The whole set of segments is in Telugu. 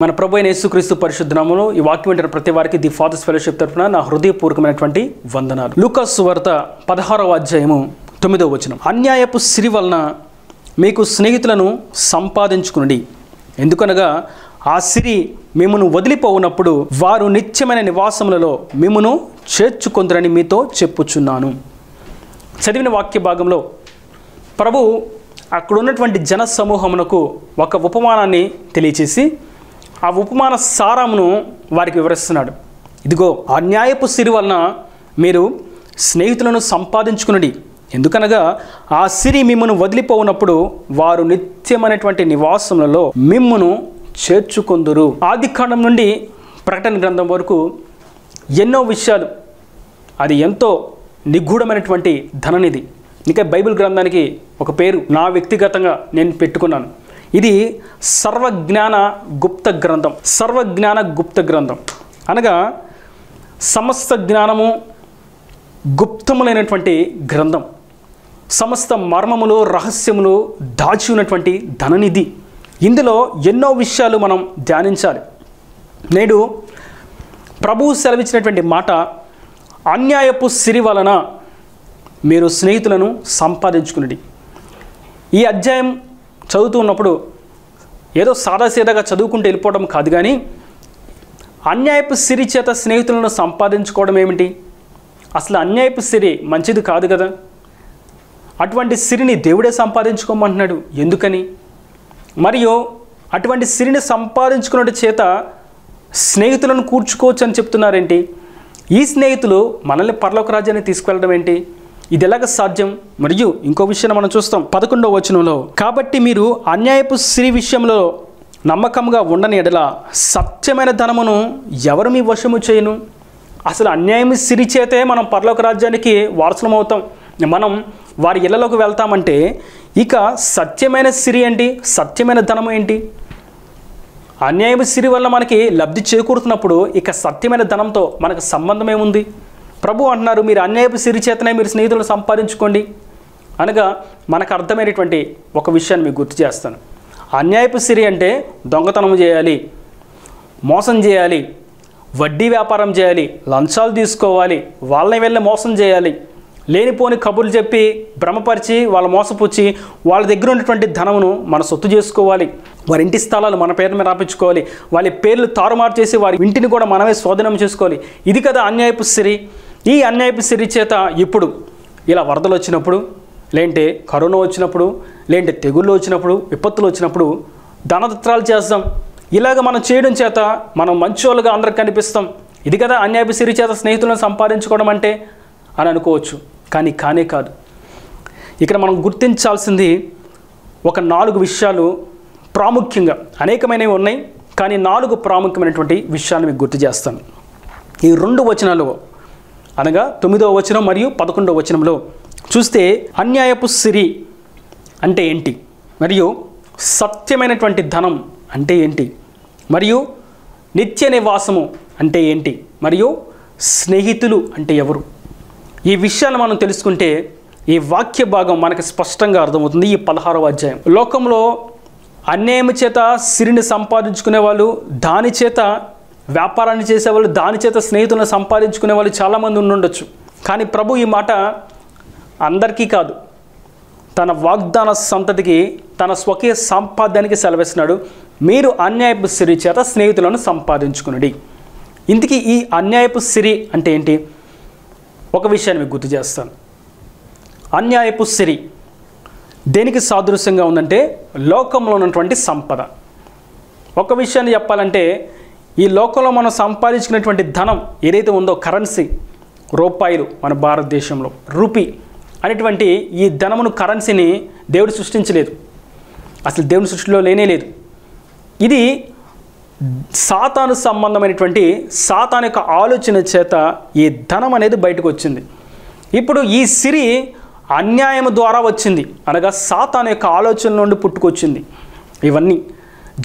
మన ప్రభు అయిన యేసుక్రీస్తు పరిశుద్ధ నామములో ఈ వాక్యం వింటున్న ప్రతి వారికి ది ఫాదర్స్ ఫెలోషిప్ తరపున నా హృదయపూర్వకమైనటువంటి వందనాలు. లూకాసు సువార్త 16వ అధ్యాయము 9వ వచనం. అన్యాయపు సిరి వలన మీకు స్నేహితులను సంపాదించుకునుడి, ఎందుకనగా ఆ సిరి మిమ్మును వదిలిపోవునప్పుడు వారు నిత్యమైన నివాసములలో మిమ్మును చేర్చుకొందురని మీతో చెప్పుచున్నాను. చదివిన వాక్య భాగంలో ప్రభు అక్కడ ఉన్నటువంటి జన సమూహమునకు ఒక ఉపమానాన్ని తెలియచేసి ఆ ఉపమాన సారమును వారికి వివరిస్తున్నాడు. ఇదిగో అన్యాయపు సిరి వలన మీరు స్నేహితులను సంపాదించుకునుడి, ఎందుకనగా ఆ సిరి మిమ్మును వదిలిపోవునప్పుడు వారు నిత్యమైనటువంటి నివాసములలో మిమ్మును చేర్చుకొందురు. ఆదికాండం నుండి ప్రకటన గ్రంథం వరకు ఎన్నో విషయాలు, అది ఎంతో నిగూఢమైనటువంటి ధననిధి. ఇంకా బైబిల్ గ్రంథానికి ఒక పేరు నా వ్యక్తిగతంగా నేను పెట్టుకున్నాను. ఇది సర్వజ్ఞాన గుప్త గ్రంథం. సర్వజ్ఞాన గుప్త గ్రంథం అనగా సమస్త జ్ఞానము గుప్తములైనటువంటి గ్రంథం, సమస్త మర్మములు రహస్యములు దాచి ఉన్నటువంటి ధననిధి. ఇందులో ఎన్నో విషయాలు మనం ధ్యానించాలి. నేడు ప్రభువు సెలవిచ్చినటువంటి మాట, అన్యాయపు సిరి వలన మీరు స్నేహితులను సంపాదించుకునుడి. ఈ అధ్యాయం చదువుతూ ఉన్నప్పుడు ఏదో సాదాసీదాగా చదువుకుంటూ వెళ్ళిపోవడం కాదు, కానీ అన్యాయపు సిరి చేత స్నేహితులను సంపాదించుకోవడం ఏమిటి? అసలు అన్యాయపు సిరి మంచిది కాదు కదా. అటువంటి సిరిని దేవుడే సంపాదించుకోమంటున్నాడు. ఎందుకని? మరియు అటువంటి సిరిని సంపాదించుకున్న చేత స్నేహితులను కూర్చుకోవచ్చు అని చెప్తున్నారేంటి? ఈ స్నేహితులు మనల్ని పరలోక రాజ్యాన్ని తీసుకువెళ్ళడం ఏంటి? ఇది ఎలాగ సాధ్యం? మరియు ఇంకో విషయాన్ని మనం చూస్తాం 11వ వచనంలో, కాబట్టి మీరు అన్యాయపు సిరి విషయంలో నమ్మకంగా ఉండని ఎడల సత్యమైన ధనమును ఎవరు మీ వశము చేయను? అసలు అన్యాయం సిరి చేతే మనం పరలోక రాజ్యానికి వారసులం అవుతాం, మనం వారి ఇళ్లలోకి వెళ్తామంటే ఇక సత్యమైన సిరి ఏంటి? సత్యమైన ధనము ఏంటి? అన్యాయపు సిరి వల్ల మనకి లబ్ధి చేకూరుతున్నప్పుడు ఇక సత్యమైన ధనంతో మనకు సంబంధం ఏముంది? ప్రభు అంటున్నారు, మీరు అన్యాయపు సిరి చేతనే మీరు స్నేహితులను సంపాదించుకోండి అనగా మనకు అర్థమైనటువంటి ఒక విషయాన్ని మీకు గుర్తు చేస్తాను. అన్యాయపు సిరి అంటే దొంగతనం చేయాలి, మోసం చేయాలి, వడ్డీ వ్యాపారం చేయాలి, లంచాలు తీసుకోవాలి, వాళ్ళని వెళ్ళి మోసం చేయాలి, లేనిపోని కబుర్లు చెప్పి భ్రమపరిచి వాళ్ళ మోసపుచ్చి వాళ్ళ దగ్గర ఉన్నటువంటి ధనమును మన సొత్తు చేసుకోవాలి, వారి ఇంటి స్థలాలు మన పేరు మీద రాపించుకోవాలి, వాళ్ళ పేర్లు తారుమారు చేసి వారి ఇంటిని కూడా మనమే స్వాధీనం చేసుకోవాలి. ఇది కదా అన్యాయపు సిరి. ఈ అన్యాయపు సిరి చేత ఇప్పుడు ఇలా వరదలు వచ్చినప్పుడు, లేంటే కరోనా వచ్చినప్పుడు, లేంటే తెగుళ్ళు వచ్చినప్పుడు, విపత్తులు వచ్చినప్పుడు ధనదత్రాలు చేస్తాం. ఇలాగ మనం చేయడం చేత మనం మంచోళ్ళుగా అందరికి కనిపిస్తాం. ఇది కదా అన్యాయపు సిరి చేత స్నేహితులను సంపాదించుకోవడం అంటే అని అనుకోవచ్చు, కానీ కానే కాదు. ఇక్కడ మనం గుర్తించాల్సింది ఒక 4 విషయాలు ప్రాముఖ్యంగా. అనేకమైనవి ఉన్నాయి, కానీ 4 ప్రాముఖ్యమైనటువంటి విషయాలు మీకు గుర్తు చేస్తాను. ఈ 2 వచనాలు అనగా 9వ వచనం మరియు 11వ వచనంలో చూస్తే అన్యాయపు సిరి అంటే ఏంటి, మరియు సత్యమైనటువంటి ధనం అంటే ఏంటి, మరియు నిత్య నివాసము అంటే ఏంటి, మరియు స్నేహితులు అంటే ఎవరు, ఈ విషయాలు మనం తెలుసుకుంటే ఈ వాక్య భాగం మనకు స్పష్టంగా అర్థమవుతుంది. ఈ 16వ అధ్యాయం, లోకంలో అన్యాయం చేత సిరిని సంపాదించుకునే వాళ్ళు, దాని చేత వ్యాపారాన్ని చేసేవాళ్ళు, దాని చేత స్నేహితులను సంపాదించుకునే వాళ్ళు చాలామంది ఉండొచ్చు. కానీ ప్రభు ఈ మాట అందరికీ కాదు, తన వాగ్దాన సంతతికి, తన స్వకీయ సంపాదనకి సెలవిస్తున్నాడు, మీరు అన్యాయపు సిరి చేత స్నేహితులను సంపాదించుకునుడి. ఇందుకీ ఈ అన్యాయపు సిరి అంటే ఏంటి? ఒక విషయాన్ని మీకు గుర్తు చేస్తాను. అన్యాయపు సిరి దేనికి సాదృశ్యంగా ఉందంటే లోకంలో ఉన్నటువంటి సంపద. ఒక విషయాన్ని చెప్పాలంటే ఈ లోకంలో మనం సంపాదించుకునేటువంటి ధనం ఏదైతే ఉందో, కరెన్సీ, రూపాయలు, మన భారతదేశంలో రూపీ అనేటువంటి ఈ ధనమును, కరెన్సీని దేవుడు సృష్టించలేదు. అసలు దేవుని సృష్టిలో లేనే లేదు. ఇది సాతాను సంబంధమైనటువంటి సాతాను యొక్క ఆలోచన చేత ఈ ధనం అనేది బయటకు వచ్చింది. ఇప్పుడు ఈ సిరి అన్యాయం ద్వారా వచ్చింది, అనగా సాతాను యొక్క ఆలోచన నుండి పుట్టుకొచ్చింది. ఇవన్నీ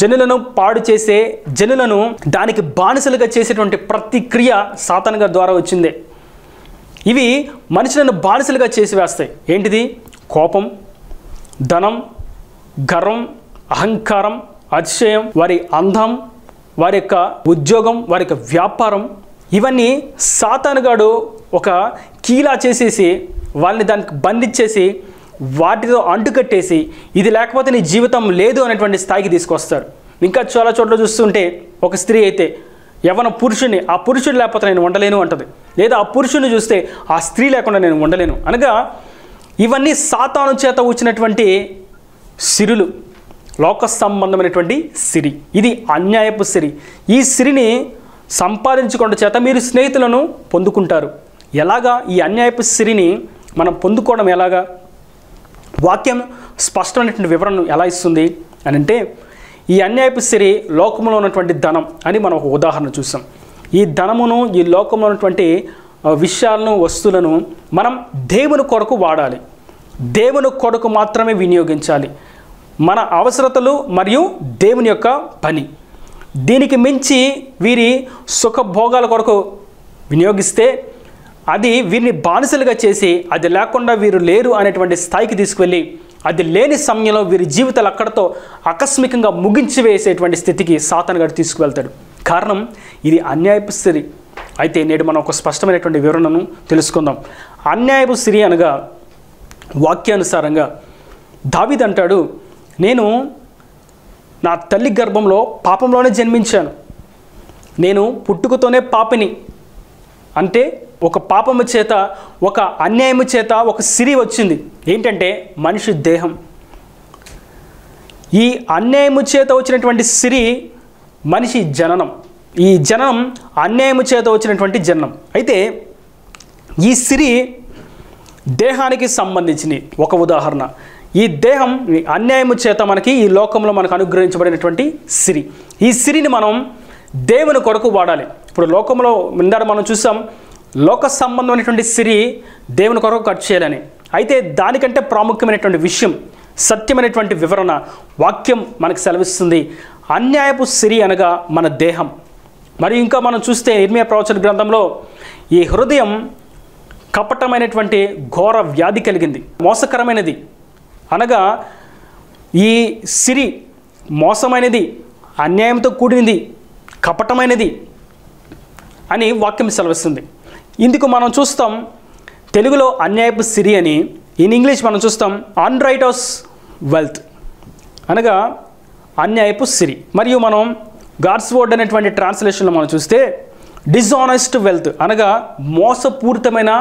జనులను పాడు చేసే, జనులను దానికి బానిసలుగా చేసేటువంటి ప్రతి క్రియ సాతాను గారి ద్వారా వచ్చిందే. ఇవి మనుషులను బానిసలుగా చేసి వేస్తాయి. ఏంటిది? కోపం, ధనం, గర్వం, అహంకారం, అతిశయం, వారి అందం, వారి యొక్క ఉద్యోగం, వారి యొక్క వ్యాపారం, ఇవన్నీ సాతానుగాడు ఒక కీలా చేసేసి వాళ్ళని దానికి బంధించేసి వాటితో అంటుకట్టేసి ఇది లేకపోతే నీ జీవితం లేదు అనేటువంటి స్థాయికి తీసుకొస్తారు. ఇంకా చాలా చోట్ల చూస్తుంటే ఒక స్త్రీ అయితే యవ్వన పురుషుడిని, ఆ పురుషుడు లేకపోతే నేను ఉండలేను అంటది, లేదా ఆ పురుషుడిని చూస్తే ఆ స్త్రీ లేకుండా నేను ఉండలేను అనగా ఇవన్నీ సాతాను చేత వచ్చినటువంటి సిరులు, లోక సంబంధమైనటువంటి సిరి. ఇది అన్యాయపు సిరి. ఈ సిరిని సంపాదించుకోవడం చేత మీరు స్నేహితులను పొందుకుంటారు. ఎలాగా ఈ అన్యాయపు సిరిని మనం పొందుకోవడం ఎలాగా? వాక్యం స్పష్టమైనటువంటి వివరణ ఎలా ఇస్తుంది అని అంటే, ఈ అన్యాయపు సిరి లోకంలో ఉన్నటువంటి ధనం అని మనం ఒక ఉదాహరణ చూసాం. ఈ ధనమును, ఈ లోకంలో ఉన్నటువంటి విషయాలను, వస్తువులను మనం దేవుని కొరకు వాడాలి, దేవుని కొరకు మాత్రమే వినియోగించాలి. మన అవసరతలు మరియు దేవుని యొక్క పని. దీనికి మించి వీరి సుఖభోగాల కొరకు వినియోగిస్తే అది వీరిని బానిసలుగా చేసి అది లేకుండా వీరు లేరు అనేటువంటి స్థాయికి తీసుకువెళ్ళి అది లేని సమయంలో వీరి జీవితాలు అక్కడతో ఆకస్మికంగా ముగించి వేసేటువంటి స్థితికి సాతానుగాడు తీసుకువెళ్తాడు. కారణం ఇది అన్యాయపు సిరి. అయితే నేడు మనం ఒక స్పష్టమైనటువంటి వివరణను తెలుసుకుందాం. అన్యాయపు సిరి అనగా వాక్యానుసారంగా దావీదు అంటాడు, నేను నా తల్లి గర్భంలో పాపంలోనే జన్మించాను, నేను పుట్టుకతోనే పాపిని. అంటే ఒక పాపము చేత, ఒక అన్యాయము చేత ఒక సిరి వచ్చింది. ఏంటంటే మనిషి దేహం. ఈ అన్యాయము చేత వచ్చినటువంటి సిరి మనిషి జననం. ఈ జననం అన్యాయము చేత వచ్చినటువంటి జననం. అయితే ఈ సిరి దేహానికి సంబంధించింది. ఒక ఉదాహరణ, ఈ దేహం అన్యాయము చేత మనకి ఈ లోకంలో మనకు అనుగ్రహించబడినటువంటి సిరి. ఈ సిరిని మనం దేవుని కొరకు వాడాలి. ఇప్పుడు లోకంలో ముందర మనం చూసాం, లోక సంబంధమైనటువంటి సిరి దేవుని కొరకు ఖర్చు చేయాలని. అయితే దానికంటే ప్రాముఖ్యమైనటువంటి విషయం, సత్యమైనటువంటి వివరణ వాక్యం మనకు సెలవిస్తుంది. అన్యాయపు సిరి అనగా మన దేహం. మరి ఇంకా మనం చూస్తే ఇర్మియా ప్రవచన గ్రంథంలో ఈ హృదయం కపటమైనటువంటి ఘోర వ్యాధి కలిగింది, మోసకరమైనది అనగా ఈ సిరి మోసమైనది, అన్యాయంతో కూడినది, కపటమైనది అని వాక్యం సెలవిస్తుంది. ఇందుకు మనం చూస్తాం తెలుగులో అన్యాయపు సిరి అని, ఇన్ ఇంగ్లీష్ మనం చూస్తాం అన్రైటస్ వెల్త్ అనగా అన్యాయపు సిరి. మరియు మనం గాడ్స్ వర్డ్ అనేటువంటి ట్రాన్స్లేషన్లో మనం చూస్తే డిజానెస్ట్ వెల్త్ అనగా మోసపూరితమైన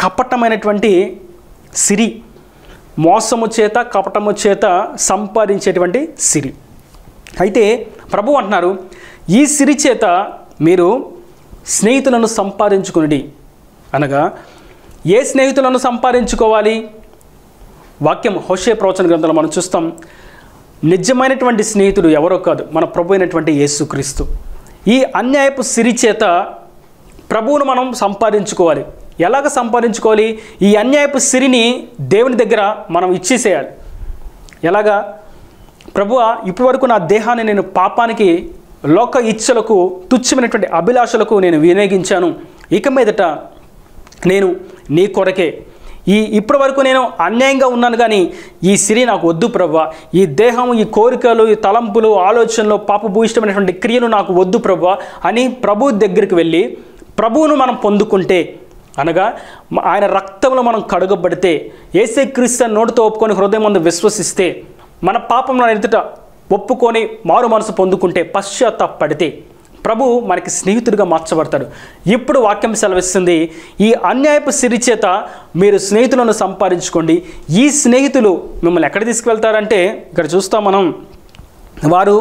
కపటమైనటువంటి సిరి, మోసము చేత కపటము చేత సంపాదించేటువంటి సిరి. అయితే ప్రభు అంటున్నారు, ఈ సిరి చేత మీరు స్నేహితులను సంపాదించుకుని. అనగా ఏ స్నేహితులను సంపాదించుకోవాలి? వాక్యం హోషే ప్రవచన గ్రంథంలో మనం చూస్తాం, నిజమైనటువంటి స్నేహితుడు ఎవరో కాదు, మన ప్రభు అయినటువంటి యేసుక్రీస్తు. ఈ అన్యాయపు సిరి చేత ప్రభువును మనం సంపాదించుకోవాలి. ఎలాగ సంపాదించుకోవాలి? ఈ అన్యాయపు సిరిని దేవుని దగ్గర మనం ఇచ్చేసేయాలి. ఎలాగా? ప్రభువా, ఇప్పటి వరకు నా దేహాన్ని నేను పాపానికి, లోక ఇచ్చలకు, తుచ్చమైనటువంటి అభిలాషలకు నేను వినియోగించాను. ఇక మీదట నేను నీ కొరకే, ఇప్పటి వరకు నేను అన్యాయంగా ఉన్నాను, కానీ ఈ సిరి నాకు వద్దు ప్రభువా. ఈ దేహం, ఈ కోరికలు, ఈ తలంపులు, ఆలోచనలు, పాపభూయిష్టమైనటువంటి క్రియలు నాకు వద్దు ప్రభువా అని ప్రభు దగ్గరికి వెళ్ళి ప్రభువును మనం పొందుకుంటే, అనగా ఆయన రక్తంలో మనం కడుగబడితే, యేసుక్రీస్తు నోటితో ఒప్పుకొని హృదయం ముందు విశ్వసిస్తే, మన పాపంలో ఎదుట ఒప్పుకొని మారు మనసు పొందుకుంటే, పశ్చాత్తాపడితే ప్రభు మనకి స్నేహితుడిగా మార్చబడతాడు. ఇప్పుడు వాక్యం సెలవిస్తుంది, ఈ అన్యాయపు సిరి చేత మీరు స్నేహితులను సంపాదించుకోండి. ఈ స్నేహితులు మిమ్మల్ని ఎక్కడ తీసుకువెళ్తారంటే, ఇక్కడ చూస్తాం మనం, వారు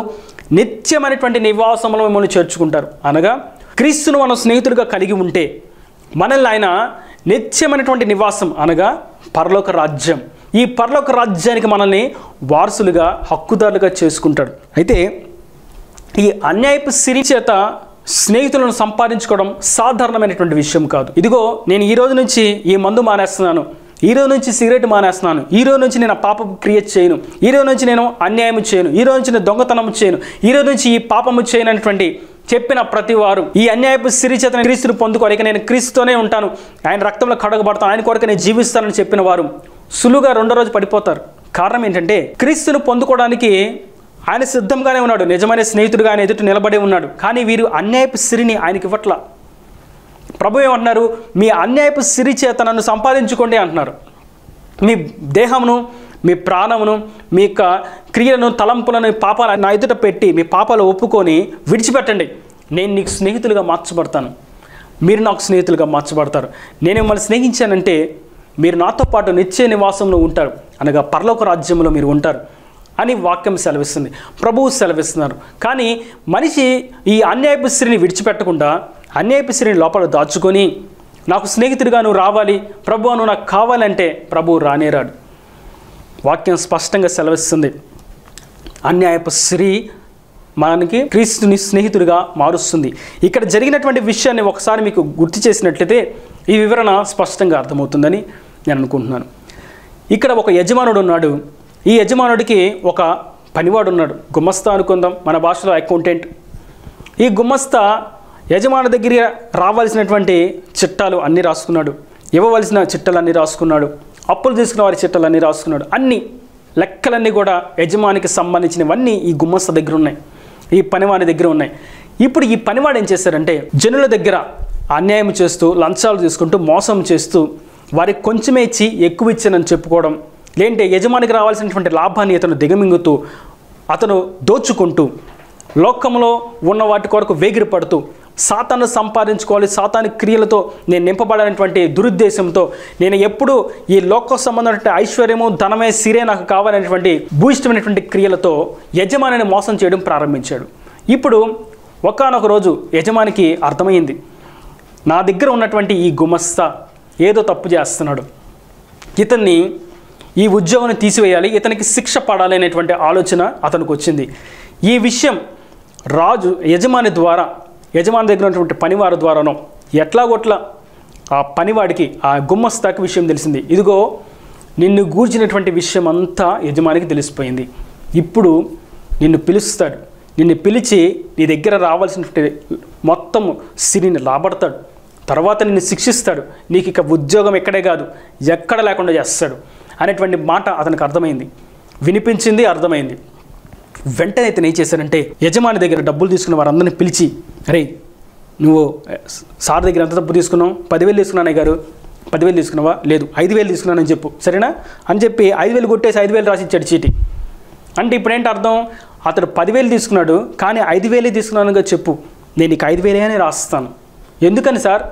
నిత్యమైనటువంటి నివాసంలో మిమ్మల్ని చేర్చుకుంటారు. అనగా క్రీస్తును మనం స్నేహితుడిగా కలిగి ఉంటే మనల్ని ఆయన నిత్యమైనటువంటి నివాసం అనగా పరలోక రాజ్యం, ఈ పరలోక రాజ్యానికి మనల్ని వారసులుగా, హక్కుదారులుగా చేసుకుంటాడు. అయితే ఈ అన్యాయపు సిరి చేత స్నేహితులను సంపాదించుకోవడం సాధారణమైనటువంటి విషయం కాదు. ఇదిగో నేను ఈ రోజు నుంచి ఈ మందు మానేస్తున్నాను, ఈ రోజు నుంచి సిగరెట్ మానేస్తున్నాను, ఈ రోజు నుంచి నేను పాపము క్రియేట్ చేయను, ఈ రోజు నుంచి నేను అన్యాయం చేయను, ఈ రోజు నుంచి నేను దొంగతనం చేయను, ఈ రోజు నుంచి ఈ పాపము చేయనటువంటి చెప్పిన ప్రతి వారు ఈ అన్యాయపు సిరి చేత క్రీస్తును పొందుకోవాలి. ఇక నేను క్రీస్తుతోనే ఉంటాను, ఆయన రక్తంలో కడగబడతాను, ఆయన కొరకు నేను జీవిస్తానని చెప్పిన వారు సులువుగా రెండో రోజు పడిపోతారు. కారణం ఏంటంటే క్రీస్తును పొందుకోవడానికి ఆయన సిద్ధంగానే ఉన్నాడు, నిజమైన స్నేహితుడుగా ఆయన ఎదుట నిలబడి ఉన్నాడు. కానీ వీరు అన్యాయపు సిరిని ఆయనకి ఇవ్వట్ల. ప్రభు ఏమంటున్నారు? మీ అన్యాయపు సిరి చేత నన్ను సంపాదించుకోండి అంటున్నారు. మీ దేహమును, మీ ప్రాణమును, మీ యొక్క క్రియలను, తలంపులను, పాపాలు నా ఎదుట పెట్టి మీ పాపాలు ఒప్పుకొని విడిచిపెట్టండి. నేను నీకు స్నేహితులుగా మార్చబడతాను, మీరు నాకు స్నేహితులుగా మార్చబడతారు. నేను మిమ్మల్ని స్నేహించానంటే మీరు నాతో పాటు నిత్య నివాసంలో ఉంటారు, అనగా పరలోక రాజ్యంలో మీరు ఉంటారు అని వాక్యం సెలవిస్తుంది, ప్రభువు సెలవిస్తున్నారు. కానీ మనిషి ఈ అన్యాయపు స్త్రీని విడిచిపెట్టకుండా అన్యాయపు స్త్రీని లోపల దాచుకొని నాకు స్నేహితుడిగా నువ్వు రావాలి ప్రభు, నువ్వు నాకు కావాలంటే ప్రభువు రానేరాడు. వాక్యం స్పష్టంగా సెలవిస్తుంది. అన్యాయపు స్త్రీ మనకి క్రీస్తుని స్నేహితుడిగా మారుస్తుంది. ఇక్కడ జరిగినటువంటి విషయాన్ని ఒకసారి మీకు గుర్తు చేసినట్లయితే ఈ వివరణ స్పష్టంగా అర్థమవుతుందని నేను అనుకుంటున్నాను. ఇక్కడ ఒక యజమానుడు ఉన్నాడు. ఈ యజమానుడికి ఒక పనివాడు ఉన్నాడు, గుమస్తా అనుకుందాం, మన భాషలో అకౌంటెంట్. ఈ గుమస్తా యజమాని దగ్గర రావాల్సినటువంటి చిట్టాలు అన్నీ రాసుకున్నాడు, ఇవ్వవలసిన చిట్టాలు అన్నీ రాసుకున్నాడు, అప్పులు తీసుకున్న వారి చిట్టాలు అన్నీ రాసుకున్నాడు. అన్ని లెక్కలన్నీ కూడా యజమానికి సంబంధించినవన్నీ ఈ గుమస్తా దగ్గర ఉన్నాయి, ఈ పనివాడి దగ్గర ఉన్నాయి. ఇప్పుడు ఈ పనివాడు ఏం చేశారంటే జనుల దగ్గర అన్యాయం చేస్తూ, లంచాలు తీసుకుంటూ, మోసం చేస్తూ, వారికి కొంచెమే ఇచ్చి ఎక్కువ ఇచ్చానని చెప్పుకోవడం, లేంటే యజమానికి రావాల్సినటువంటి లాభాన్ని అతను దిగమింగుతూ, అతను దోచుకుంటూ, లోకంలో ఉన్న వాటి కొరకు వేగిరపడుతూ, సాతాను సంపాదించుకోవాలి, సాతాని క్రియలతో నేను నింపబడినటువంటి దురుద్దేశంతో నేను ఎప్పుడు ఈ లోక సంబంధమైనటువంటి ఐశ్వర్యము, ధనమే, సిరే నాకు కావాలనేటువంటి భూయిష్టమైనటువంటి క్రియలతో యజమానిని మోసం చేయడం ప్రారంభించాడు. ఇప్పుడు ఒకానొక రోజు యజమానికి అర్థమైంది, నా దగ్గర ఉన్నటువంటి ఈ గుమస్తా ఏదో తప్పు చేస్తున్నాడు, ఇతన్ని ఈ ఉద్యోగాన్ని తీసివేయాలి, ఇతనికి శిక్ష పడాలి అనేటువంటి ఆలోచన అతనికి వచ్చింది. ఈ విషయం రాజు యజమాని దగ్గర ఉన్నటువంటి పనివారి ద్వారానో ఎట్లాగొట్లా ఆ పనివాడికి, ఆ గుమ్మస్తాకి విషయం తెలిసింది. ఇదిగో నిన్ను గూర్చినటువంటి విషయం అంతా యజమానికి తెలిసిపోయింది. ఇప్పుడు నిన్ను పిలుస్తాడు, నిన్ను పిలిచి నీ దగ్గర రావాల్సినటువంటి మొత్తం సిరిని లాబడతాడు, తర్వాత నిన్ను శిక్షిస్తాడు, నీకు ఇక ఉద్యోగం ఎక్కడే కాదు ఎక్కడ లేకుండా చేస్తాడు అనేటువంటి మాట అతనికి అర్థమైంది, వినిపించింది, అర్థమైంది. వెంటనే ఇతను ఏం చేశాడంటే యజమాని దగ్గర డబ్బులు తీసుకున్న వారందరినీ పిలిచి, అరే నువ్వు సార్ దగ్గర ఎంత డబ్బు తీసుకున్నావు? 10,000 తీసుకున్నాను గారు. 10,000 తీసుకున్నావా? లేదు, 5,000 తీసుకున్నానని చెప్పు, సరేనా అని చెప్పి 5,000 కొట్టేసి 5,000 రాసి ఇచ్చాడు చీటీ. అంటే ఇప్పుడు ఏంటి అర్థం? అతడు 10,000 తీసుకున్నాడు, కానీ 5,000 తీసుకున్నానుగా చెప్పు, నేను నీకు 5,000 అని రాస్తాను. ఎందుకని సార్?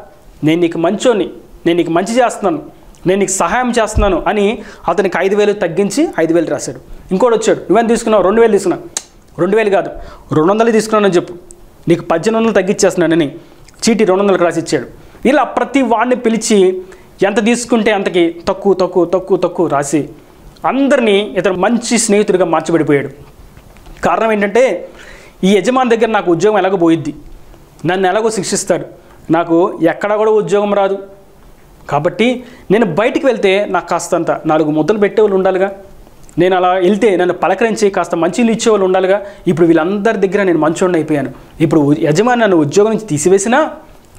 నేను నీకు మంచోని, నేను నీకు మంచి చేస్తున్నాను, నేను నీకు సహాయం చేస్తున్నాను అని అతనికి 5,000 తగ్గించి 5,000 రాశాడు. ఇంకోటి వచ్చాడు, నువ్వేం తీసుకున్నావు? 2,000 తీసుకున్నా. 2,000 కాదు 200 తీసుకున్నానని చెప్పు, నీకు 1,800 తగ్గించేస్తున్నానని చీటీ 200 రాసి ఇచ్చాడు. ఇలా ప్రతి వాడిని పిలిచి ఎంత తీసుకుంటే అంతకి తక్కువ తక్కువ తక్కువ తక్కువ రాసి అందరినీ ఇతను మంచి స్నేహితుడిగా మార్చబడిపోయాడు. కారణం ఏంటంటే ఈ యజమాని దగ్గర నాకు ఉద్యోగం ఎలాగో పోయిద్ది, నన్ను ఎలాగో శిక్షిస్తాడు, నాకు ఎక్కడ కూడా ఉద్యోగం రాదు, కాబట్టి నేను బయటికి వెళ్తే నాకు కాస్తంత 4 ముద్దలు పెట్టేవాళ్ళు ఉండాలిగా, నేను అలా వెళ్తే నన్ను పలకరించి కాస్త మంచిలు ఇచ్చేవాళ్ళు ఉండాలిగా. ఇప్పుడు వీళ్ళందరి దగ్గర నేను మంచోడిని అయిపోయాను. ఇప్పుడు యజమాని నన్ను ఉద్యోగం నుంచి తీసివేసినా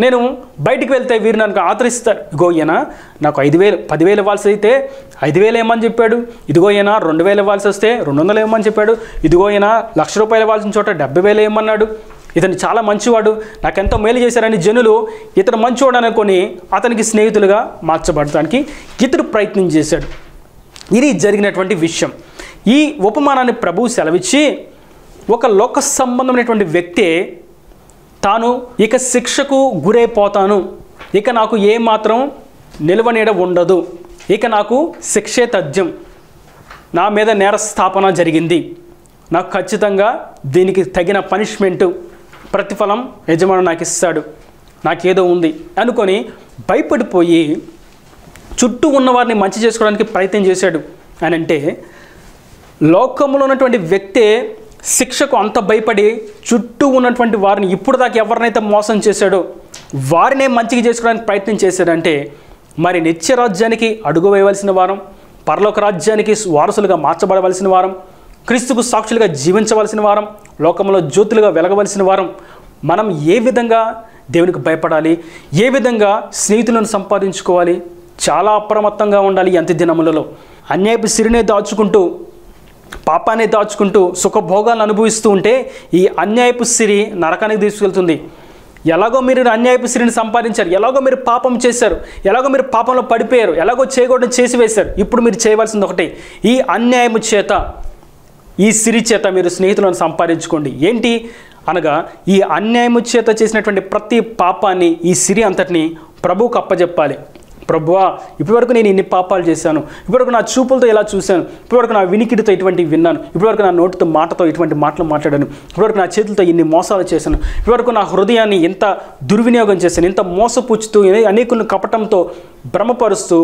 నేను బయటికి వెళ్తే వీరు నన్ను ఆదరిస్తారు. ఇదిగో ఈయన నాకు 5,000 10,000 ఇవ్వాల్సి అయితే 5,000 ఇవ్వమని చెప్పాడు, ఇదిగో ఈయన 2,000 ఇవ్వాల్సి వస్తే 200 ఇవ్వమని చెప్పాడు, ఇదిగో ఈయన ₹1,00,000 ఇవ్వాల్సిన చోట 70,000 ఇవ్వమన్నాడు, ఇతను చాలా మంచివాడు, నాకెంతో మేలు చేశారని జనులు ఇతను మంచివాడు అనుకొని అతనికి స్నేహితులుగా మార్చబడటానికి ఇతడు ప్రయత్నం చేశాడు. ఇది జరిగినటువంటి విషయం. ఈ ఉపమానాన్ని ప్రభువు సెలవిచ్చి ఒక లోక సంబంధమైనటువంటి వ్యక్తే తాను ఇక శిక్షకు గురైపోతాను, ఇక నాకు ఏమాత్రం నిలవనీడ ఉండదు, ఇక నాకు శిక్షే తథ్యం, నా మీద నేరస్థాపన జరిగింది, నాకు ఖచ్చితంగా దీనికి తగిన పనిష్మెంటు, ప్రతిఫలం యజమాని నాకు ఇస్తాడు, నాకేదో ఉంది అనుకొని భయపడిపోయి చుట్టూ ఉన్నవారిని మంచి చేసుకోవడానికి ప్రయత్నం చేశాడు. అని అంటే లోకంలో ఉన్నటువంటి వ్యక్తే శిక్షకు అంత భయపడి చుట్టూ ఉన్నటువంటి వారిని ఇప్పుడు దాకా ఎవరినైతే మోసం చేశాడో వారినే మంచిగా చేసుకోవడానికి ప్రయత్నం చేశాడంటే మరి నిత్యరాజ్యానికి అడుగు వేయవలసిన వారం, పరలోక రాజ్యానికి వారసులుగా మార్చబడవలసిన వారం, క్రీస్తుకు సాక్షులుగా జీవించవలసిన వారం, లోకంలో జ్యోతులుగా వెలగవలసిన వారం మనం ఏ విధంగా దేవునికి భయపడాలి, ఏ విధంగా స్నేహితులను సంపాదించుకోవాలి, చాలా అప్రమత్తంగా ఉండాలి. అంత్య దినములలో అన్యాయపు సిరినే దాచుకుంటూ పాపాన్ని దాచుకుంటూ సుఖభోగాలను అనుభవిస్తూ ఉంటే ఈ అన్యాయపు సిరి నరకానికి తీసుకెళ్తుంది. ఎలాగో మీరు అన్యాయపు సిరిని సంపాదించారు, ఎలాగో మీరు పాపం చేశారు, ఎలాగో మీరు పాపంలో పడిపోయారు, ఎలాగో చేయకూడదు చేసి వేశారు. ఇప్పుడు మీరు చేయవలసింది ఒకటే, ఈ అన్యాయము చేత, ఈ సిరి చేత మీరు స్నేహితులను సంపాదించుకోండి. ఏంటి అనగా ఈ అన్యాయము చేత చేసినటువంటి ప్రతి పాపాన్ని, ఈ సిరి అంతటిని ప్రభువుకు అప్పజెప్పాలి. ప్రభువా, ఇప్పటివరకు నేను ఇన్ని పాపాలు చేశాను, ఇప్పటివరకు నా చూపులతో ఇలా చూశాను, ఇప్పటివరకు నా వినికిడితో ఇటువంటివి విన్నాను, ఇప్పటివరకు నా నోటితో మాటతో ఇటువంటి మాటలు మాట్లాడాను, ఇప్పటివరకు నా చేతులతో ఇన్ని మోసాలు చేశాను, ఇప్పటివరకు నా హృదయాన్ని ఎంత దుర్వినియోగం చేశాను, ఎంత మోసపుచ్చుతూ అనేకులను కపటంతో భ్రమపరుస్తూ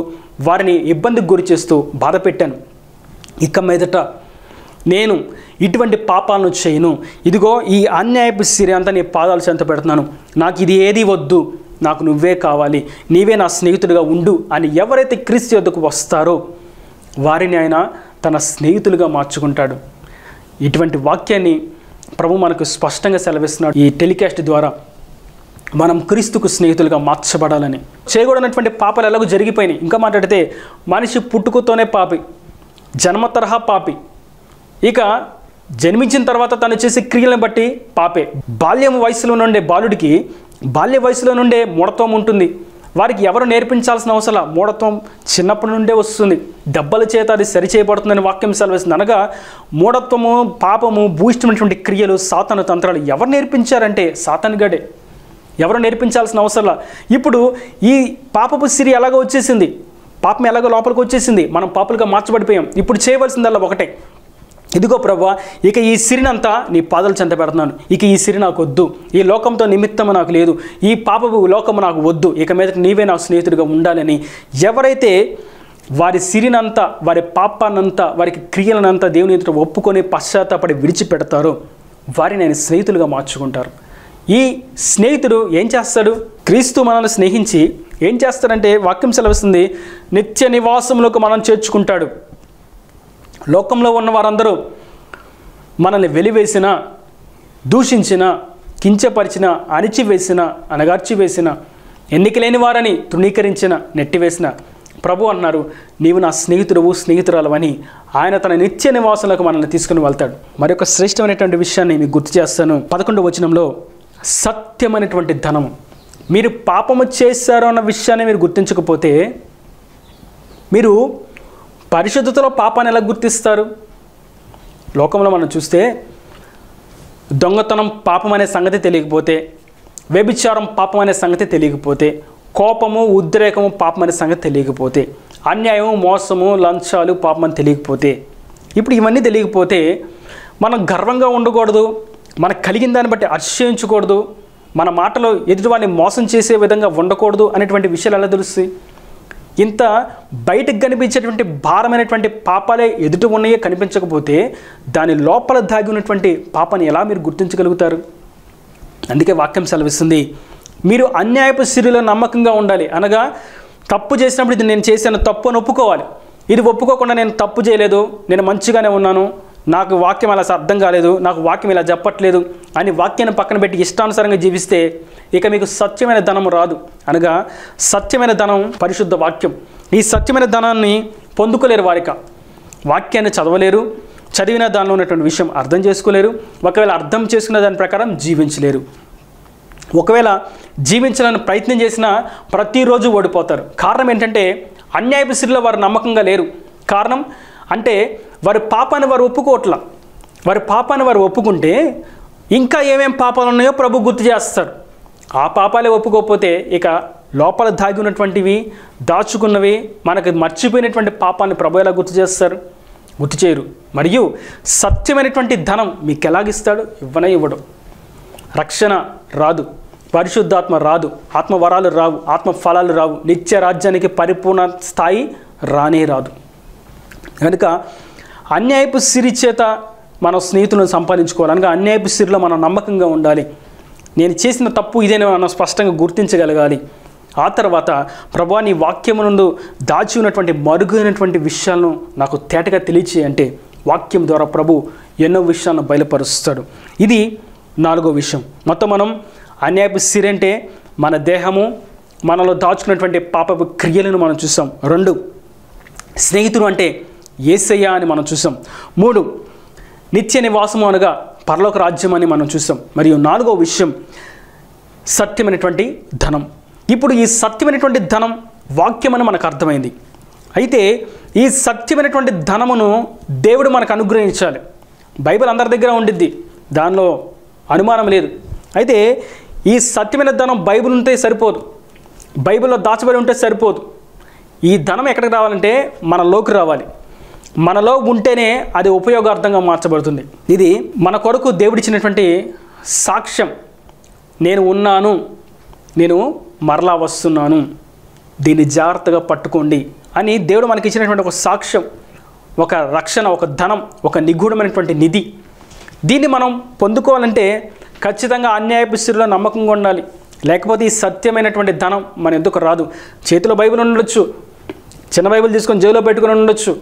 వారిని ఇబ్బందికి గురి చేస్తూ బాధ పెట్టాను. ఇక మీదట నేను ఇటువంటి పాపాలను చేయను. ఇదిగో ఈ అన్యాయపు సిరి అంతా నీ పాదాలు చెంత పెడుతున్నాను. నాకు ఇది ఏది వద్దు, నాకు నువ్వే కావాలి, నీవే నా స్నేహితుడిగా ఉండు అని ఎవరైతే క్రీస్తు యొద్దకు వస్తారో వారిని ఆయన తన స్నేహితులుగా మార్చుకుంటాడు. ఇటువంటి వాక్యాన్ని ప్రభు మనకు స్పష్టంగా సెలవిస్తున్నాడు ఈ టెలికాస్ట్ ద్వారా. మనం క్రీస్తుకు స్నేహితులుగా మార్చబడాలని. చేయకూడనటువంటి పాపాలు ఎలాగో జరిగిపోయినాయి. ఇంకా మాట్లాడితే మనిషి పుట్టుకతోనే పాపి, జన్మ తరహా పాపి, ఇక జన్మించిన తర్వాత తను చేసే క్రియలను బట్టి పాపే. బాల్యం వయసులో నుండే బాలుడికి బాల్య వయసులో నుండే మూఢత్వం ఉంటుంది. వారికి ఎవరు నేర్పించాల్సిన అవసరం, మూఢత్వం చిన్నప్పటి నుండే వస్తుంది. దెబ్బల చేత అది సరిచేయబడుతుందని వాక్యం సెలవిస్తుంది. అనగా మూఢత్వము, పాపము, భూయిష్టమైనటువంటి క్రియలు, సాతాను తంత్రాలు ఎవరు నేర్పించారంటే సాతాను గడే. ఎవరు నేర్పించాల్సిన అవసరం. ఇప్పుడు ఈ పాపపు సిరి ఎలాగో వచ్చేసింది, పాపం ఎలాగో లోపలికి వచ్చేసింది, మనం పాపులుగా మార్చబడిపోయాం. ఇప్పుడు చేయవలసిందల్లా ఒకటే, ఇదిగో ప్రభువా, ఇక ఈ సిరినంతా నీ పాదాలు చెంత పెడుతున్నాను. ఇక ఈ సిరి నాకు వద్దు, ఈ లోకంతో నిమిత్తము నాకు లేదు, ఈ పాపపు లోకము నాకు వద్దు, ఇక మీద నీవే నాకు స్నేహితుడిగా ఉండాలని ఎవరైతే వారి సిరినంతా, వారి పాపాన్నంతా, వారికి క్రియలనంతా దేవుని ఎదుట ఒప్పుకొని పశ్చాత్తాపడి విడిచిపెడతారో వారిని ఆయన స్నేహితులుగా మార్చుకుంటారు. ఈ స్నేహితుడు ఏం చేస్తాడు? క్రీస్తు మనల్ని స్నేహించి ఏం చేస్తాడంటే వాక్యం సెలవిస్తుంది, నిత్య నివాసంలోకి మనం చేర్చుకుంటాడు. లోకంలో ఉన్న వారందరూ మనల్ని వెలివేసిన, దూషించిన, కించపరిచిన, అణిచివేసిన, అనగార్చివేసిన, ఎన్నిక లేని వారని తృణీకరించిన, నెట్టివేసిన ప్రభు అన్నారు, నీవు నా స్నేహితుడవు, స్నేహితురాలవని ఆయన తన నిత్య నివాసంలోకి మనల్ని తీసుకుని వెళ్తాడు. మరొక శ్రేష్టమైనటువంటి విషయాన్ని మీకు గుర్తు చేస్తాను. 11వ వచనంలో సత్యమైనటువంటి ధనము. మీరు పాపము చేశారు అన్న విషయాన్ని మీరు గుర్తించకపోతే మీరు పరిశుద్ధతలో పాపాన్ని ఎలా గుర్తిస్తారు? లోకంలో మనం చూస్తే దొంగతనం పాపం అనే సంగతి తెలియకపోతే, వ్యభిచారం పాపం అనే సంగతి తెలియకపోతే, కోపము, ఉద్రేకము పాపం అనే సంగతి తెలియకపోతే, అన్యాయము, మోసము, లంచాలు పాపం అని తెలియకపోతే, ఇప్పుడు ఇవన్నీ తెలియకపోతే మనం గర్వంగా ఉండకూడదు, మనకు కలిగిన దాన్ని బట్టి అతిశయించకూడదు, మన మాటలో ఎదుటి వారిని మోసం చేసే విధంగా ఉండకూడదు అనేటువంటి విషయాలు ఎలా తెలుస్తాయి? ఇంత బయటకు కనిపించేటువంటి భారమైనటువంటి పాపాలే ఎదుట ఉన్నాయే కనిపించకపోతే దాని లోపల దాగి ఉన్నటువంటి పాపాన్ని ఎలా మీరు గుర్తించగలుగుతారు? అందుకే వాక్యం సెలవిస్తుంది, మీరు అన్యాయపు సిరిలో నమ్మకంగా ఉండాలి. అనగా తప్పు చేసినప్పుడు ఇది నేను చేశాను తప్పు అని ఒప్పుకోవాలి. ఇది ఒప్పుకోకుండా నేను తప్పు చేయలేదు, నేను మంచిగానే ఉన్నాను, నాకు వాక్యం అలా అర్థం కాలేదు, నాకు వాక్యం ఇలా చెప్పట్లేదు అని వాక్యాన్ని పక్కన పెట్టి ఇష్టానుసారంగా జీవిస్తే ఇక మీకు సత్యమైన ధనం రాదు. అనగా సత్యమైన ధనం పరిశుద్ధ వాక్యం. ఈ సత్యమైన ధనాన్ని పొందుకోలేరు వారిక. వాక్యాన్ని చదవలేరు, చదివిన దానిలో ఉన్నటువంటి విషయం అర్థం చేసుకోలేరు, ఒకవేళ అర్థం చేసుకున్న దాని ప్రకారం జీవించలేరు. ఒకవేళ జీవించాలని ప్రయత్నం చేసినా ప్రతిరోజు ఓడిపోతారు. కారణం ఏంటంటే అన్యాయపు సిరిలో వారు నమ్మకంగా లేరు. కారణం అంటే వారి పాపాన్ని వారు ఒప్పుకోవట్ల. వారి పాపాన్ని వారు ఒప్పుకుంటే ఇంకా ఏమేం పాపాలు ఉన్నాయో ప్రభు గుర్తు చేస్తారు. ఆ పాపాలే ఒప్పుకోకపోతే ఇక లోపల దాగి ఉన్నటువంటివి, దాచుకున్నవి, మనకు మర్చిపోయినటువంటి పాపాన్ని ప్రభు ఎలా గుర్తు చేస్తారు? గుర్తు చేయరు. మరియు సత్యమైనటువంటి ధనం మీకు ఎలాగిస్తాడు? ఇవ్వనే ఇవ్వడం. రక్షణ రాదు, పరిశుద్ధాత్మ రాదు, ఆత్మవరాలు రావు, ఆత్మ ఫలాలు రావు, నిత్య రాజ్యానికి పరిపూర్ణ స్థాయి రానే రాదు. కనుక అన్యాయపు సిరి చేత మనం స్నేహితులను సంపాదించుకోవాలి. అనగా అన్యాయపు సిరిలో మనం నమ్మకంగా ఉండాలి. నేను చేసిన తప్పు ఇదేనా మనం స్పష్టంగా గుర్తించగలగాలి. ఆ తర్వాత ప్రభువా నీ వాక్యము నుండి దాచి ఉన్నటువంటి మరుగైనటువంటి విషయాలను నాకు తేటగా తెలియచేయి అంటే వాక్యం ద్వారా ప్రభు ఎన్నో విషయాలను బయలుపరుస్తాడు. ఇది 4వ విషయం. మొత్తం మనం అన్యాయపు సిరి అంటే మన దేహము, మనలో దాచుకున్నటువంటి పాపపు క్రియలను మనం చూసాం. 2 స్నేహితుడు అంటే యేసయ్య అని మనం చూసాం. 3 నిత్య నివాసము అనగా పరలోక రాజ్యం అని మనం చూసాం. మరియు 4వ విషయం సత్యమైనటువంటి ధనం. ఇప్పుడు ఈ సత్యమైనటువంటి ధనం వాక్యం అని మనకు అర్థమైంది. అయితే ఈ సత్యమైనటువంటి ధనమును దేవుడు మనకు అనుగ్రహించాలి. బైబిల్ అందరి దగ్గర ఉండిద్ది, దానిలో అనుమానం లేదు. అయితే ఈ సత్యమైన ధనం బైబిల్ ఉంటే సరిపోదు, బైబిల్లో దాచబడి ఉంటే సరిపోదు. ఈ ధనం ఎక్కడికి రావాలంటే మనలోకి రావాలి. మనలో ఉంటేనే అది ఉపయోగార్థంగా మార్చబడుతుంది. ఇది మన కొరకు దేవుడిచ్చినటువంటి సాక్ష్యం. నేను ఉన్నాను, నేను మరలా వస్తున్నాను, దీన్ని జాగ్రత్తగా పట్టుకోండి అని దేవుడు మనకి ఇచ్చినటువంటి ఒక సాక్ష్యం, ఒక రక్షణ, ఒక ధనం, ఒక నిగూఢమైనటువంటి నిధి. దీన్ని మనం పొందుకోవాలంటే ఖచ్చితంగా అన్యాయపు స్థితిలో నమ్మకంగా ఉండాలి. లేకపోతే ఈ సత్యమైనటువంటి ధనం మన ఎందుకు రాదు. చేతిలో బైబిల్ ఉండొచ్చు, చిన్న బైబిల్ తీసుకొని జేబులో పెట్టుకొని ఉండొచ్చు,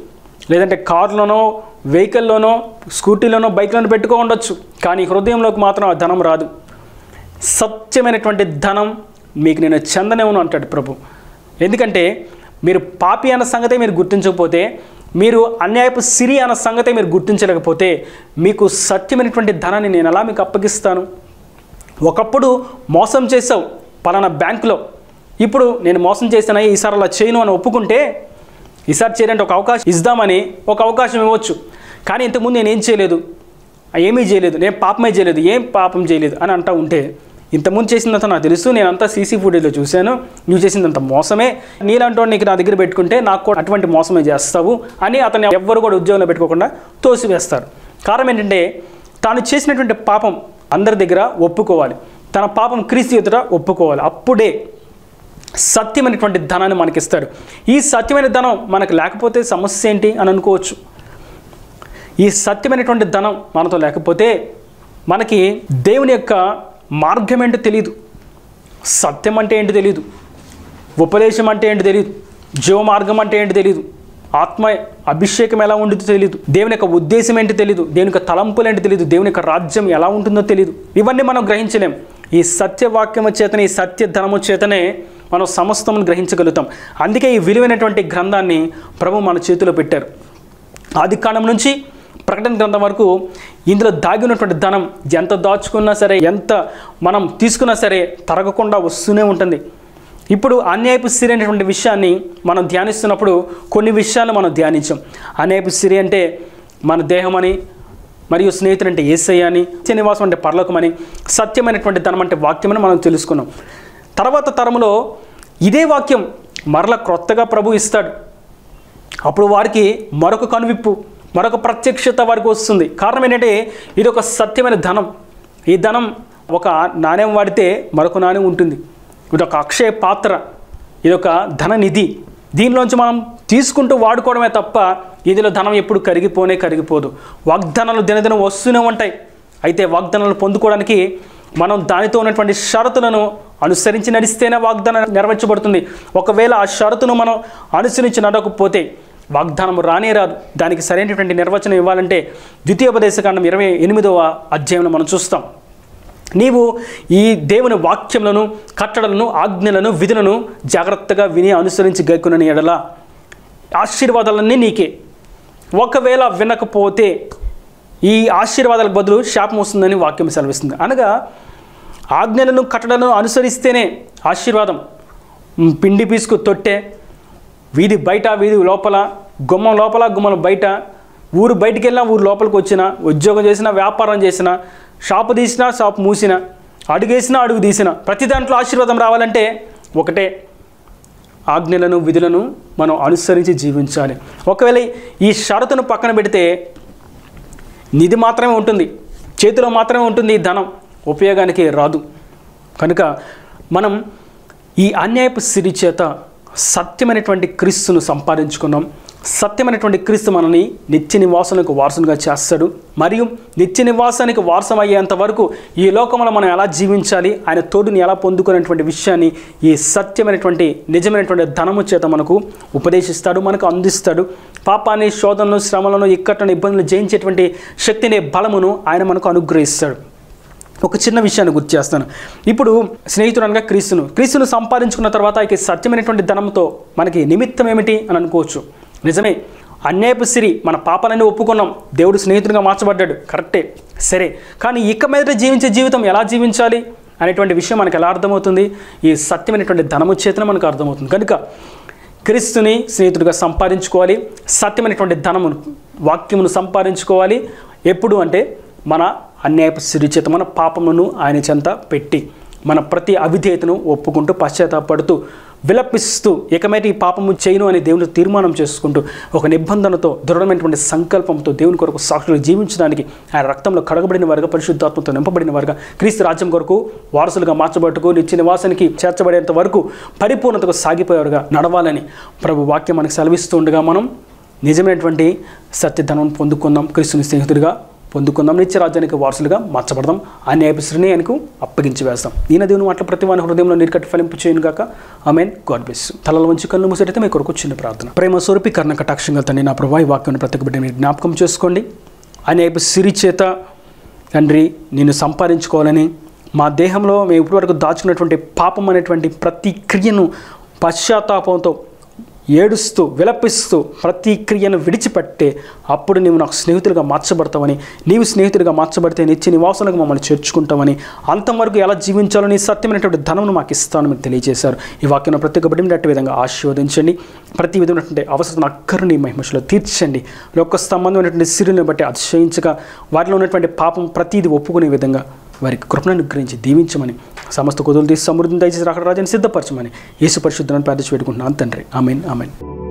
లేదంటే కారులోనో, వెహికల్లోనో, స్కూటీలోనో, బైక్లోనో పెట్టుకో ఉండొచ్చు. కానీ హృదయంలోకి మాత్రం ఆ ధనం రాదు. సత్యమైనటువంటి ధనం మీకు నేను చెందనేమను అంటాడు ప్రభు. ఎందుకంటే మీరు పాపి అన్న సంగతే మీరు గుర్తించకపోతే, మీరు అన్యాయపు సిరి అన్న సంగతే మీరు గుర్తించలేకపోతే, మీకు సత్యమైనటువంటి ధనాన్ని నేను ఎలా మీకు అప్పగిస్తాను? ఒకప్పుడు మోసం చేసావు పలానా బ్యాంకులో, ఇప్పుడు నేను మోసం చేశాను, ఈసారి అలా చేయను అని ఒప్పుకుంటే, ఈసారి చేయాలంటే ఒక అవకాశం ఇద్దామని ఒక అవకాశం ఇవ్వచ్చు. కానీ ఇంతకుముందు నేను ఏం చేయలేదు, ఏమీ చేయలేదు, నేను పాపమే చేయలేదు, ఏం పాపం చేయలేదు అని అంటూ ఉంటే, ఇంతకుముందు చేసిందంతా నాకు తెలుసు, నేనంతా సీసీ ఫుటేజ్లో చూశాను, నువ్వు చేసిందంత మోసమే, నీలాంటి నీకు నా దగ్గర పెట్టుకుంటే నాకు కూడా అటువంటి మోసమే చేస్తావు అని అతన్ని ఎవ్వరు కూడా ఉద్యోగంలో పెట్టుకోకుండా తోసివేస్తారు. కారణం ఏంటంటే తాను చేసినటువంటి పాపం అందరి దగ్గర ఒప్పుకోవాలి, తన పాపం క్రీస్తు ఎదుట ఒప్పుకోవాలి. అప్పుడే సత్యమైనటువంటి ధనాన్ని మనకిస్తాడు. ఈ సత్యమైన ధనం మనకు లేకపోతే సమస్య ఏంటి అని అనుకోవచ్చు. ఈ సత్యమైనటువంటి ధనం మనతో లేకపోతే మనకి దేవుని యొక్క మార్గం ఏంటో తెలియదు, సత్యం అంటే ఏంటి తెలియదు, ఉపదేశం అంటే ఏంటి తెలియదు, జీవ మార్గం అంటే ఏంటి తెలియదు, ఆత్మ అభిషేకం ఎలా ఉంటుందో తెలియదు, దేవుని యొక్క ఉద్దేశం ఏంటి తెలియదు, దేవుని యొక్క తలంపులు ఏంటి తెలియదు, దేవుని యొక్క రాజ్యం ఎలా ఉంటుందో తెలియదు. ఇవన్నీ మనం గ్రహించలేం. ఈ సత్యవాక్యము చేతనే, ఈ సత్య ధనము చేతనే మనం సమస్తమును గ్రహించగలుగుతాం. అందుకే ఈ విలువైనటువంటి గ్రంథాన్ని ప్రభు మన చేతిలో పెట్టారు. ఆదికాండం నుంచి ప్రకటన గ్రంథం వరకు ఇందులో దాగి ఉన్నటువంటి ధనం ఎంత దాచుకున్నా సరే, ఎంత మనం తీసుకున్నా సరే తరగకుండా వస్తూనే ఉంటుంది. ఇప్పుడు అన్యాయపు సిరి అనేటువంటి విషయాన్ని మనం ధ్యానిస్తున్నప్పుడు కొన్ని విషయాలు మనం ధ్యానించాం. అన్యాయపు సిరి అంటే మన దేహం అని, మరియు స్నేహితుడు అంటే యేసయ్య అని, నివాసం అంటే పరలోకమని, సత్యమైనటువంటి ధనం అంటే వాక్యం అని మనం తెలుసుకున్నాం. తర్వాత తరంలో ఇదే వాక్యం మరలా క్రొత్తగా ప్రభు ఇస్తాడు. అప్పుడు వారికి మరొక కనువిప్పు, మరొక ప్రత్యక్షత వారికి వస్తుంది. కారణం ఏంటంటే ఇది ఒక సత్యమైన ధనం. ఈ ధనం ఒక నాణ్యం వాడితే మరొక నాణ్యం ఉంటుంది. ఇది ఒక అక్షయ పాత్ర, ఇది ఒక ధన నిధి. దీనిలోంచి మనం తీసుకుంటూ వాడుకోవడమే తప్ప ఇందులో ధనం ఎప్పుడు కరిగిపోదు. వాగ్దానాలు దినదినం వస్తూనే ఉంటాయి. అయితే వాగ్దానాలు పొందుకోవడానికి మనం దానితో ఉన్నటువంటి షరతులను అనుసరించి నడిస్తేనే వాగ్దానం నెరవేర్చబడుతుంది. ఒకవేళ ఆ షరతును మనం అనుసరించి నడవకపోతే వాగ్దానం రానే రాదు. దానికి సరైనటువంటి నిర్వచనం ఇవ్వాలంటే ద్వితీయోపదేశకాండం 28వ అధ్యాయంలో మనం చూస్తాం. నీవు ఈ దేవుని వాక్యములను, కట్టడలను, ఆజ్ఞలను, విధులను జాగ్రత్తగా విని అనుసరించి గైకొనని ఎడల ఆశీర్వాదాలన్నీ నీకే. ఒకవేళ వినకపోతే ఈ ఆశీర్వాదాలకు బదులు శాపం వస్తుందని వాక్యం సెలవిస్తుంది. అనగా ఆజ్ఞలను, కట్టడలను అనుసరిస్తేనే ఆశీర్వాదం. పిండి పీసుకు తొట్టే, వీధి బయట, వీధి లోపల, గుమ్మం లోపల, గుమ్మం బయట, ఊరు బయటికి వెళ్ళినా, ఊరు లోపలికి వచ్చినా, ఉద్యోగం చేసినా, వ్యాపారం చేసినా, షాపు తీసినా, షాపు మూసినా, అడుగేసినా, అడుగు తీసినా, ప్రతి దాంట్లో ఆశీర్వాదం రావాలంటే ఒకటే, ఆజ్ఞలను, విధులను మనం అనుసరించి జీవించాలి. ఒకవేళ ఈ షరతును పక్కన పెడితే నిధి మాత్రమే ఉంటుంది, చేతిలో మాత్రమే ఉంటుంది, ఈ ధనం ఉపయోగానికి రాదు. కనుక మనం ఈ అన్యాయపు సిరి చేత సత్యమైనటువంటి క్రీస్తును సంపాదించుకున్నాం. సత్యమైనటువంటి క్రీస్తు మనని నిత్య నివాసానికి వారసునిగా చేస్తాడు. మరియు నిత్య నివాసానికి వారసం అయ్యేంత వరకు ఈ లోకంలో మనం ఎలా జీవించాలి, ఆయన తోడుని ఎలా పొందుకునేటువంటి విషయాన్ని ఈ సత్యమైనటువంటి నిజమైనటువంటి ధనము చేత మనకు ఉపదేశిస్తాడు, మనకు అందిస్తాడు. పాపాన్ని, శోధనను, శ్రమలను, ఇక్కట్లను, ఇబ్బందులు జయించేటువంటి శక్తిని, బలమును ఆయన మనకు అనుగ్రహిస్తాడు. ఒక చిన్న విషయాన్ని గుర్తు చేస్తాను. ఇప్పుడు స్నేహితుడు అనగా క్రీస్తును సంపాదించుకున్న తర్వాత ఈ సత్యమైనటువంటి ధనంతో మనకి నిమిత్తం ఏమిటి అని అనుకోవచ్చు. నిజమే, అన్యాయపు సిరి మన పాపాలన్నీ ఒప్పుకున్నాం, దేవుడు స్నేహితుడిగా మార్చబడ్డాడు, కరెక్టే, సరే. కానీ ఇక మీద జీవించే జీవితం ఎలా జీవించాలి అనేటువంటి విషయం మనకు ఎలా అర్థమవుతుంది? ఈ సత్యమైనటువంటి ధనము చేతనే మనకు అర్థమవుతుంది. కనుక క్రీస్తుని స్నేహితుడిగా సంపాదించుకోవాలి, సత్యమైనటువంటి ధనమును, వాక్యమును సంపాదించుకోవాలి. ఎప్పుడు అంటే మన అన్యాయపు సిరి చేత మన పాపమును ఆయన చెంత పెట్టి మన ప్రతి అవిధేయతను ఒప్పుకుంటూ పశ్చాత్తాపడుతూ విలపిస్తూ ఏకమైతే ఈ పాపము చేయను అని దేవుని తీర్మానం చేసుకుంటూ ఒక నిబంధనతో దృఢమైనటువంటి సంకల్పంతో దేవుని కొరకు సాక్షులు జీవించడానికి ఆయన రక్తంలో కడగబడిన వారుగా, పరిశుద్ధాత్మతో నింపబడిన వారుగా, క్రీస్తు రాజ్యం కొరకు వారసులుగా మార్చబట్టుకు నిత్య నివాసానికి చేర్చబడేంత వరకు పరిపూర్ణతకు సాగిపోయేవారుగా నడవాలని ప్రభు వాక్యం మనకు సెలవిస్తూ ఉండగా మనం నిజమైనటువంటి సత్యధనం పొందుకుందాం, క్రీస్తుని స్నేహితుడిగా పొందుకుందాం, నిత్య రాజ్యానికి వారసులుగా మార్చబడదాం, అన్యాయపు సిరిని ఆయనకు అప్పగించి వేస్తాం. ఈయన దేవుని మాటల ప్రతి వాని హృదయంలో నీరుకట్టి ఫలింపు చేయను గాక. ఆమేన్. God bless you. తలలో వంచి కళ్ళు మూసేటైతే మీ కొరకు చిన్న ప్రార్థన. ప్రేమ స్వరూపి కర్ణ కటాక్షంగా తండ్రి, నా ప్రభు ఈ వాక్యాన్ని ప్రతి బిడ్డ మీరు జ్ఞాపకం చేసుకోండి. అన్యాయపు సిరి చేత తండ్రి నిన్ను సంపాదించుకోవాలని మా దేహంలో మేము ఇప్పటివరకు దాచుకున్నటువంటి పాపం అనేటువంటి ప్రతి క్రియను పశ్చాత్తాపంతో ఏడుస్తూ విలపిస్తూ ప్రతి క్రియను విడిచిపెట్టే అప్పుడు నీవు నాకు స్నేహితుడిగా మార్చబడతావని, నీవు స్నేహితుడిగా మార్చబడితే నిత్య నివాసాలకు మమ్మల్ని చేర్చుకుంటామని, అంతవరకు ఎలా జీవించాలో నీ సత్యమైనటువంటి ధనమును మాకు ఇస్తాను మీరు తెలియజేశారు. ఈ వాక్యం ప్రతి ఒక్కటి అట్టి విధంగా ఆశీర్వదించండి. ప్రతి విధమైనటువంటి అవసరం అక్కరు నీ మహిమలో తీర్చండి. లోక సంబంధమైనటువంటి సిరిని బట్టి అతిశయించగా వారిలో ఉన్నటువంటి పాపం ప్రతిదీ ఒప్పుకునే విధంగా వారికి కృపను అనుగ్రహించి దీవించమని, సమస్త కుదులు తీసి సమృద్ధిని దయచేసి అక్కడ రాజ్యాన్ని సిద్ధపరచమని యేసు పరిశుద్ధులను ప్రార్థించి పెట్టుకుంటున్నాను తండ్రి. ఆమేన్. ఆమేన్.